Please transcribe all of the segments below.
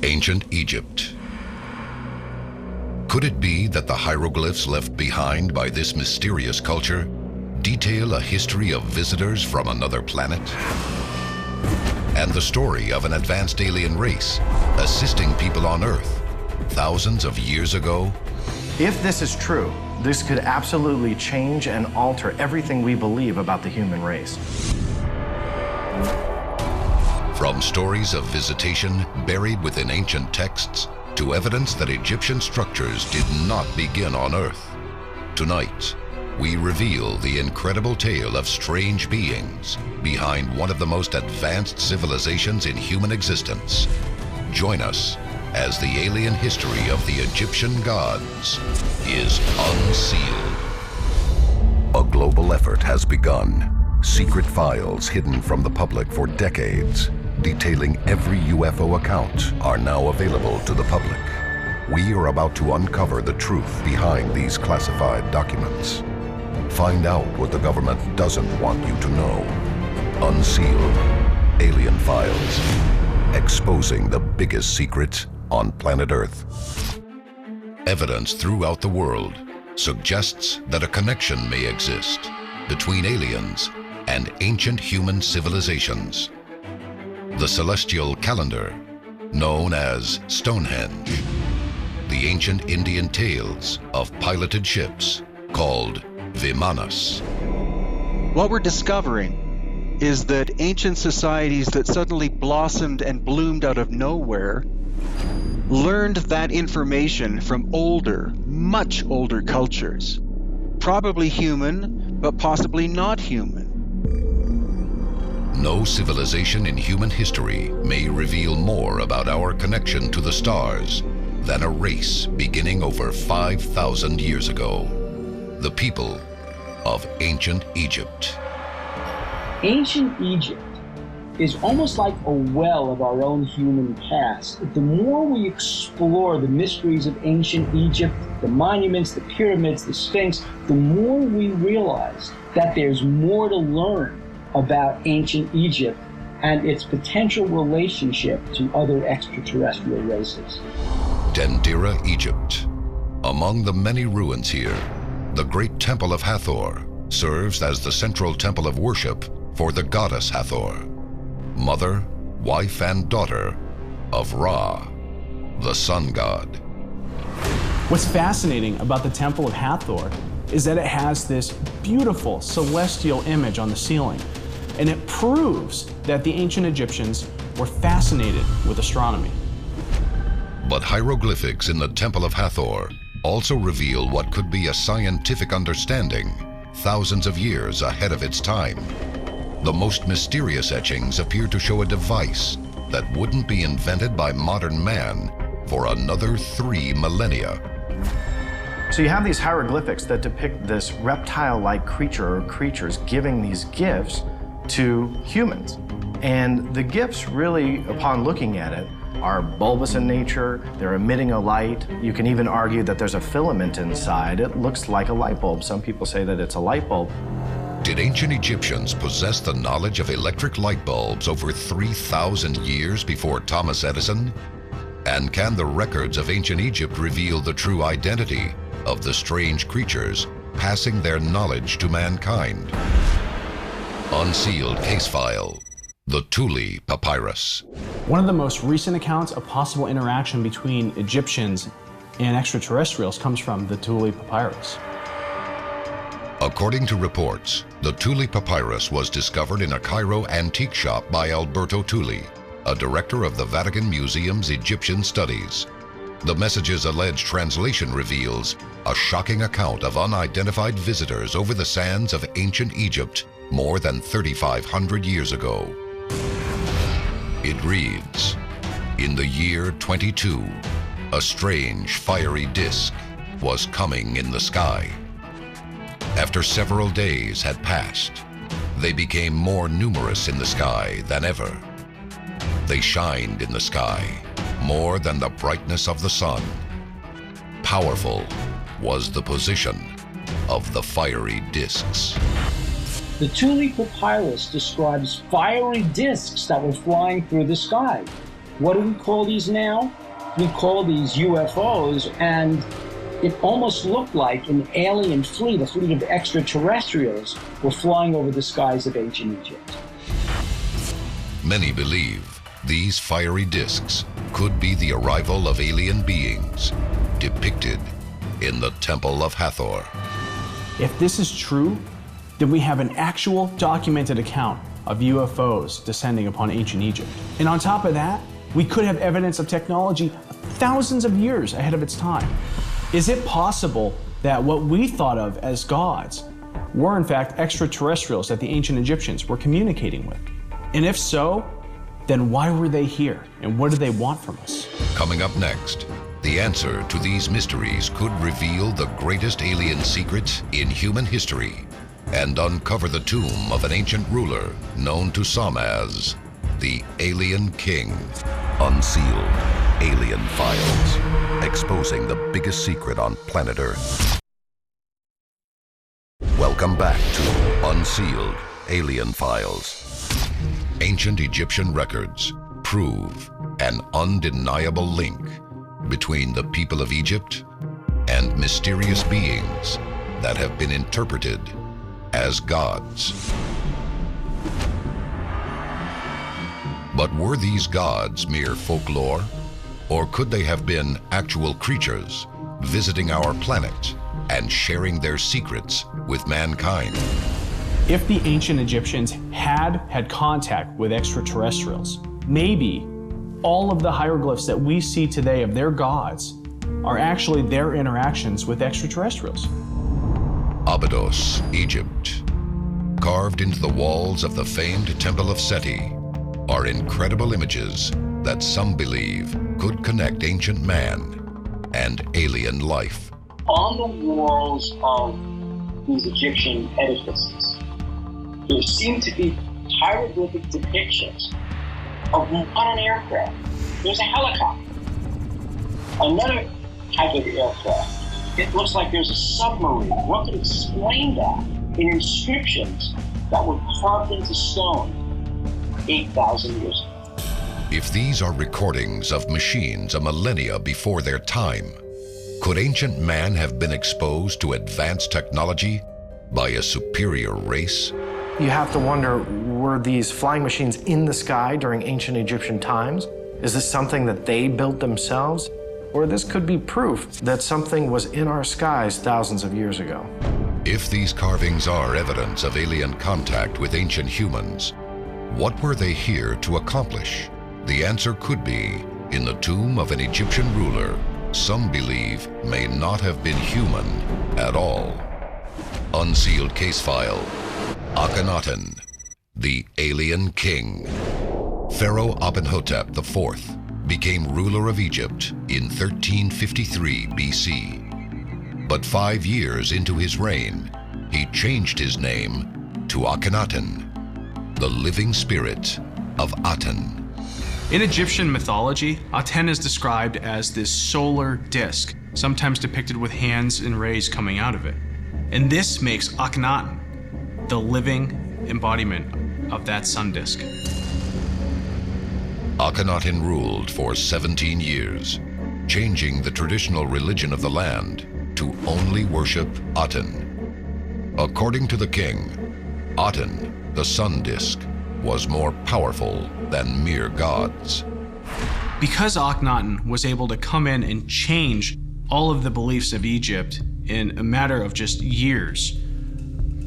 Ancient Egypt. Could it be that the hieroglyphs left behind by this mysterious culture detail a history of visitors from another planet? And the story of an advanced alien race assisting people on Earth thousands of years ago? If this is true, this could absolutely change and alter everything we believe about the human race. From stories of visitation buried within ancient texts to evidence that Egyptian structures did not begin on Earth, tonight we reveal the incredible tale of strange beings behind one of the most advanced civilizations in human existence. Join us as the alien history of the Egyptian gods is unsealed. A global effort has begun. Secret files hidden from the public for decades, detailing every UFO account, are now available to the public. We are about to uncover the truth behind these classified documents. Find out what the government doesn't want you to know. Unsealed. Alien Files. Exposing the biggest secret on planet Earth. Evidence throughout the world suggests that a connection may exist between aliens and ancient human civilizations. The celestial calendar, known as Stonehenge. The ancient Indian tales of piloted ships called Vimanas. What we're discovering is that ancient societies that suddenly blossomed and bloomed out of nowhere learned that information from older, much older cultures. Probably human, but possibly not human. No civilization in human history may reveal more about our connection to the stars than a race beginning over 5,000 years ago. The people of ancient Egypt. Ancient Egypt is almost like a well of our own human past. The more we explore the mysteries of ancient Egypt, the monuments, the pyramids, the Sphinx, the more we realize that there's more to learn about ancient Egypt and its potential relationship to other extraterrestrial races. Dendera, Egypt. Among the many ruins here, the great Temple of Hathor serves as the central temple of worship for the goddess Hathor, mother, wife, and daughter of Ra, the sun god. What's fascinating about the Temple of Hathor is that it has this beautiful celestial image on the ceiling, and it proves that the ancient Egyptians were fascinated with astronomy. But hieroglyphics in the Temple of Hathor also reveal what could be a scientific understanding thousands of years ahead of its time. The most mysterious etchings appear to show a device that wouldn't be invented by modern man for another 3 millennia. So you have these hieroglyphics that depict this reptile-like creature or creatures giving these gifts to humans. And the gifts really, upon looking at it, are bulbous in nature, they're emitting a light. You can even argue that there's a filament inside. It looks like a light bulb. Some people say that it's a light bulb. Did ancient Egyptians possess the knowledge of electric light bulbs over 3,000 years before Thomas Edison? And can the records of ancient Egypt reveal the true identity of the strange creatures passing their knowledge to mankind? Unsealed case file. The Thule Papyrus. One of the most recent accounts of possible interaction between Egyptians and extraterrestrials comes from the Thule Papyrus. According to reports, the Thule Papyrus was discovered in a Cairo antique shop by Alberto Thule, a director of the Vatican Museum's Egyptian Studies. The message's alleged translation reveals a shocking account of unidentified visitors over the sands of ancient Egypt more than 3,500 years ago. It reads, in the year 22, a strange fiery disk was coming in the sky. After several days had passed, they became more numerous in the sky than ever. They shined in the sky more than the brightness of the sun. Powerful was the position of the fiery disks. The Thule Papyrus describes fiery disks that were flying through the sky. What do we call these now? We call these UFOs, and it almost looked like an alien fleet, a fleet of extraterrestrials, were flying over the skies of ancient Egypt. Many believe these fiery discs could be the arrival of alien beings depicted in the Temple of Hathor. If this is true, then we have an actual documented account of UFOs descending upon ancient Egypt. And on top of that, we could have evidence of technology thousands of years ahead of its time. Is it possible that what we thought of as gods were in fact extraterrestrials that the ancient Egyptians were communicating with? And if so, then why were they here and what do they want from us? Coming up next, the answer to these mysteries could reveal the greatest alien secrets in human history and uncover the tomb of an ancient ruler known to some as the Alien King. Unsealed Alien Files, exposing the biggest secret on planet Earth. Welcome back to Unsealed Alien Files. Ancient Egyptian records prove an undeniable link between the people of Egypt and mysterious beings that have been interpreted as gods. But were these gods mere folklore, or could they have been actual creatures visiting our planet and sharing their secrets with mankind? If the ancient Egyptians had contact with extraterrestrials, maybe all of the hieroglyphs that we see today of their gods are actually their interactions with extraterrestrials. Abydos, Egypt. Carved into the walls of the famed Temple of Seti are incredible images that some believe could connect ancient man and alien life. On the walls of these Egyptian edifices, there seem to be hieroglyphic depictions of modern aircraft. There's a helicopter, another type of aircraft. It looks like there's a submarine. What could explain that in inscriptions that were carved into stone 8,000 years ago? If these are recordings of machines a millennia before their time, could ancient man have been exposed to advanced technology by a superior race? You have to wonder, were these flying machines in the sky during ancient Egyptian times? Is this something that they built themselves? Or this could be proof that something was in our skies thousands of years ago. If these carvings are evidence of alien contact with ancient humans, what were they here to accomplish? The answer could be in the tomb of an Egyptian ruler some believe may not have been human at all. Unsealed case file. Akhenaten, the Alien King. Pharaoh Amenhotep IV became ruler of Egypt in 1353 BC. But 5 years into his reign, he changed his name to Akhenaten, the living spirit of Aten. In Egyptian mythology, Aten is described as this solar disk, sometimes depicted with hands and rays coming out of it. And this makes Akhenaten the living embodiment of that sun disk. Akhenaten ruled for 17 years, changing the traditional religion of the land to only worship Aten. According to the king, Aten, the sun disk, was more powerful than mere gods. Because Akhenaten was able to come in and change all of the beliefs of Egypt in a matter of just years,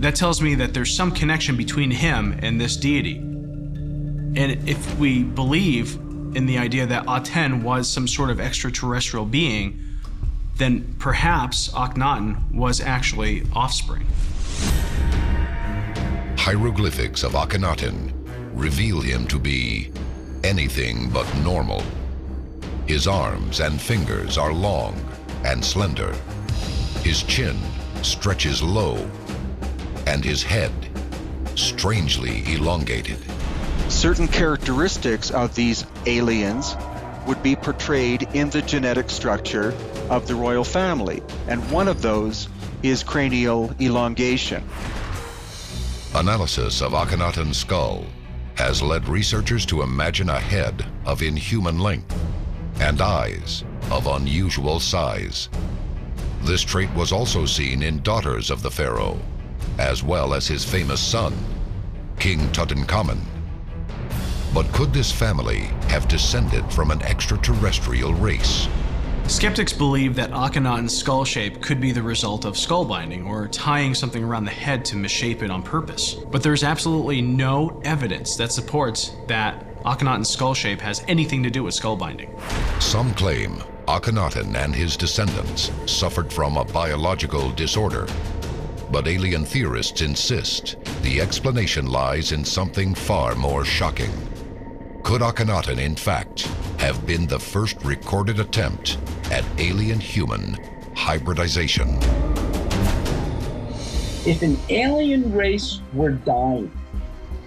that tells me that there's some connection between him and this deity. And if we believe in the idea that Aten was some sort of extraterrestrial being, then perhaps Akhenaten was actually offspring. Hieroglyphics of Akhenaten reveal him to be anything but normal. His arms and fingers are long and slender. His chin stretches low, and his head strangely elongated. Certain characteristics of these aliens would be portrayed in the genetic structure of the royal family, and one of those is cranial elongation. Analysis of Akhenaten's skull has led researchers to imagine a head of inhuman length and eyes of unusual size. This trait was also seen in daughters of the pharaoh, as well as his famous son, King Tutankhamun. But could this family have descended from an extraterrestrial race? Skeptics believe that Akhenaten's skull shape could be the result of skull binding or tying something around the head to misshape it on purpose. But there's absolutely no evidence that supports that Akhenaten's skull shape has anything to do with skull binding. Some claim Akhenaten and his descendants suffered from a biological disorder. But alien theorists insist the explanation lies in something far more shocking. Could Akhenaten, in fact, have been the first recorded attempt at alien-human hybridization? If an alien race were dying,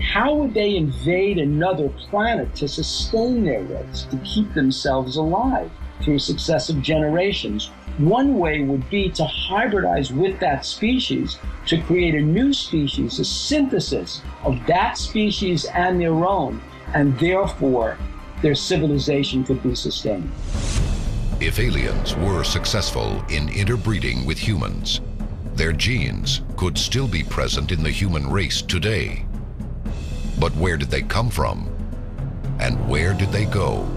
how would they invade another planet to sustain their race, to keep themselves alive through successive generations? One way would be to hybridize with that species to create a new species, a synthesis of that species and their own, and therefore their civilization could be sustained. If aliens were successful in interbreeding with humans, their genes could still be present in the human race today. But where did they come from? And where did they go?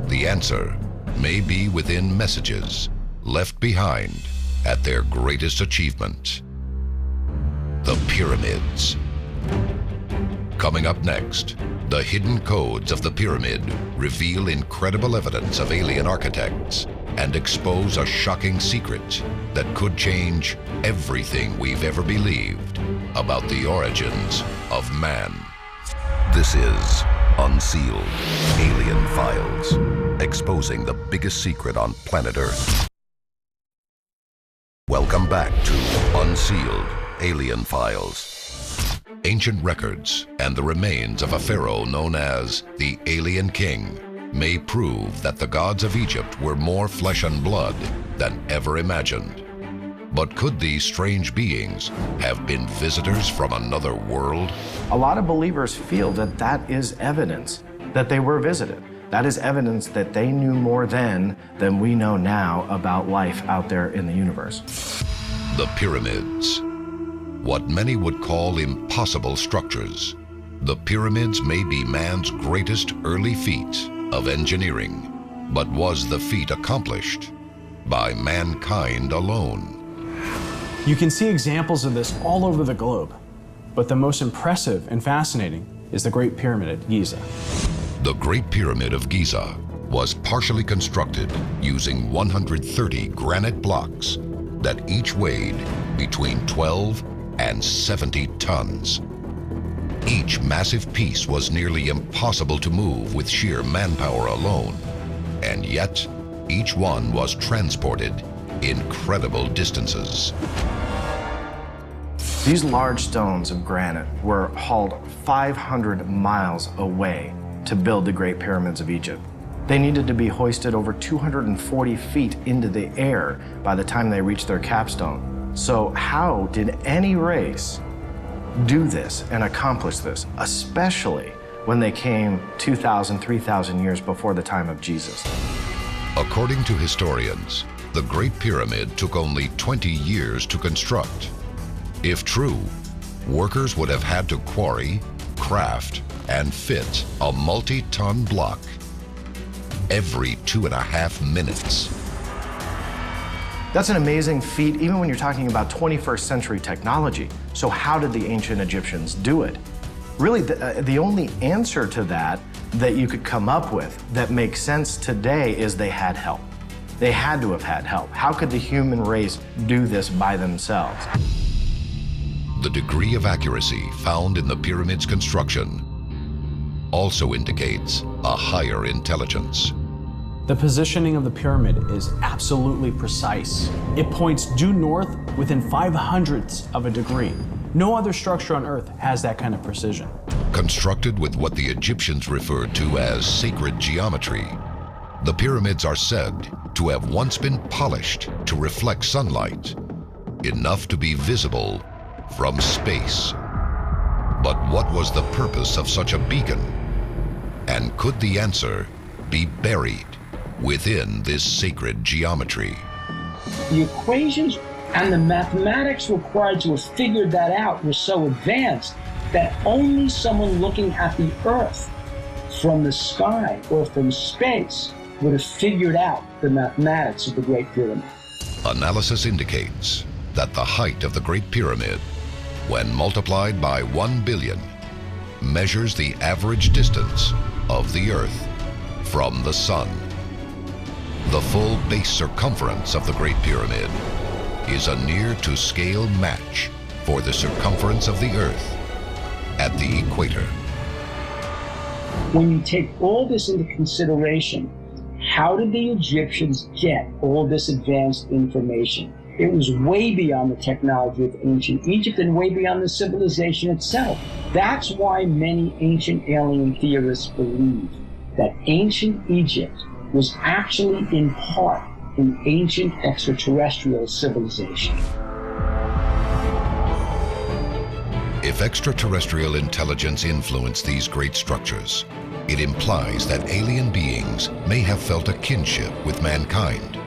The answer may be within messages left behind at their greatest achievement: the pyramids. Coming up next, the hidden codes of the pyramid reveal incredible evidence of alien architects and expose a shocking secret that could change everything we've ever believed about the origins of man. This is Unsealed, Alien Files, exposing the biggest secret on planet Earth. Welcome back to Unsealed, Alien Files. Ancient records and the remains of a pharaoh known as the Alien King may prove that the gods of Egypt were more flesh and blood than ever imagined. But could these strange beings have been visitors from another world? A lot of believers feel that that is evidence that they were visited. That is evidence that they knew more then than we know now about life out there in the universe. The pyramids. What many would call impossible structures. The pyramids may be man's greatest early feat of engineering, but was the feat accomplished by mankind alone? You can see examples of this all over the globe, but the most impressive and fascinating is the Great Pyramid at Giza. The Great Pyramid of Giza was partially constructed using 130 granite blocks that each weighed between 12 and 70 tons. Each massive piece was nearly impossible to move with sheer manpower alone, and yet each one was transported incredible distances. These large stones of granite were hauled 500 miles away to build the Great Pyramids of Egypt. They needed to be hoisted over 240 feet into the air by the time they reached their capstone. So how did any race do this and accomplish this, especially when they came 2,000, 3,000 years before the time of Jesus? According to historians, the Great Pyramid took only 20 years to construct. If true, workers would have had to quarry, craft, and fit a multi-ton block every 2.5 minutes. That's an amazing feat, even when you're talking about 21st century technology. So how did the ancient Egyptians do it? Really, the only answer to that you could come up with that makes sense today is they had help. They had to have had help. How could the human race do this by themselves? The degree of accuracy found in the pyramid's construction also indicates a higher intelligence. The positioning of the pyramid is absolutely precise. It points due north within 0.05 of a degree. No other structure on Earth has that kind of precision. Constructed with what the Egyptians referred to as sacred geometry, the pyramids are said to have once been polished to reflect sunlight, enough to be visible from space. But what was the purpose of such a beacon? And could the answer be buried within this sacred geometry? The equations and the mathematics required to have figured that out were so advanced that only someone looking at the Earth from the sky or from space would have figured out the mathematics of the Great Pyramid. Analysis indicates that the height of the Great Pyramid, when multiplied by 1 billion, measures the average distance of the Earth from the Sun. The full base circumference of the Great Pyramid is a near-to-scale match for the circumference of the Earth at the equator. When you take all this into consideration, how did the Egyptians get all this advanced information? It was way beyond the technology of ancient Egypt and way beyond the civilization itself. That's why many ancient alien theorists believe that ancient Egypt was actually in part an ancient extraterrestrial civilization. If extraterrestrial intelligence influenced these great structures, it implies that alien beings may have felt a kinship with mankind.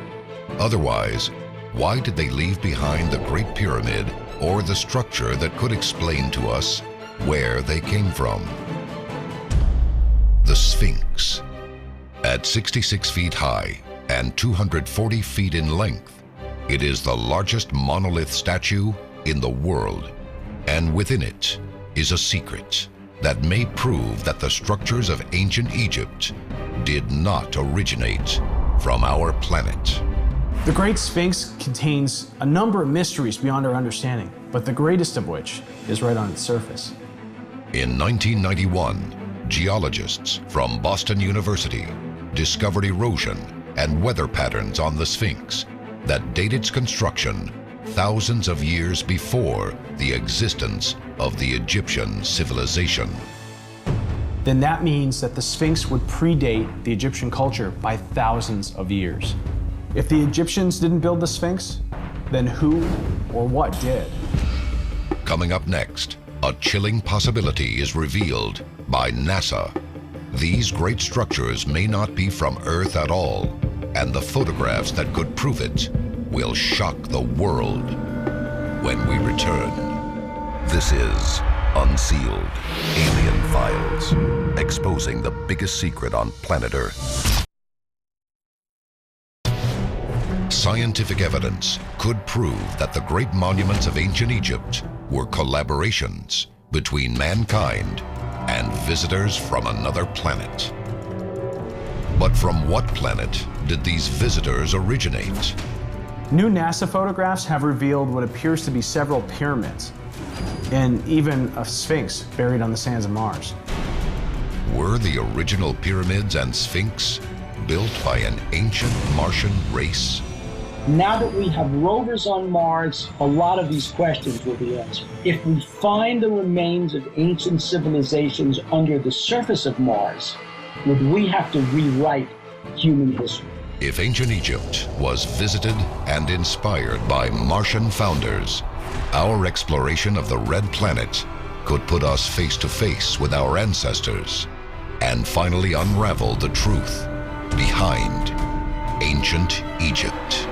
Otherwise, why did they leave behind the Great Pyramid or the structure that could explain to us where they came from? The Sphinx. At 66 feet high and 240 feet in length, it is the largest monolith statue in the world. And within it is a secret that may prove that the structures of ancient Egypt did not originate from our planet. The Great Sphinx contains a number of mysteries beyond our understanding, but the greatest of which is right on its surface. In 1991, geologists from Boston University discovered erosion and weather patterns on the Sphinx that date its construction thousands of years before the existence of the Egyptian civilization. Then that means that the Sphinx would predate the Egyptian culture by thousands of years. If the Egyptians didn't build the Sphinx, then who or what did? Coming up next, a chilling possibility is revealed by NASA. These great structures may not be from Earth at all, and the photographs that could prove it will shock the world when we return. This is Unsealed, Alien Files, exposing the biggest secret on planet Earth. Scientific evidence could prove that the great monuments of ancient Egypt were collaborations between mankind and visitors from another planet. But from what planet did these visitors originate? New NASA photographs have revealed what appears to be several pyramids and even a Sphinx buried on the sands of Mars. Were the original pyramids and Sphinx built by an ancient Martian race? Now that we have rovers on Mars, a lot of these questions will be answered. If we find the remains of ancient civilizations under the surface of Mars, would we have to rewrite human history? If ancient Egypt was visited and inspired by Martian founders, our exploration of the Red Planet could put us face to face with our ancestors and finally unravel the truth behind ancient Egypt.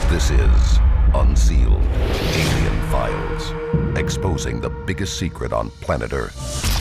This is Unsealed, Alien Files, exposing the biggest secret on planet Earth.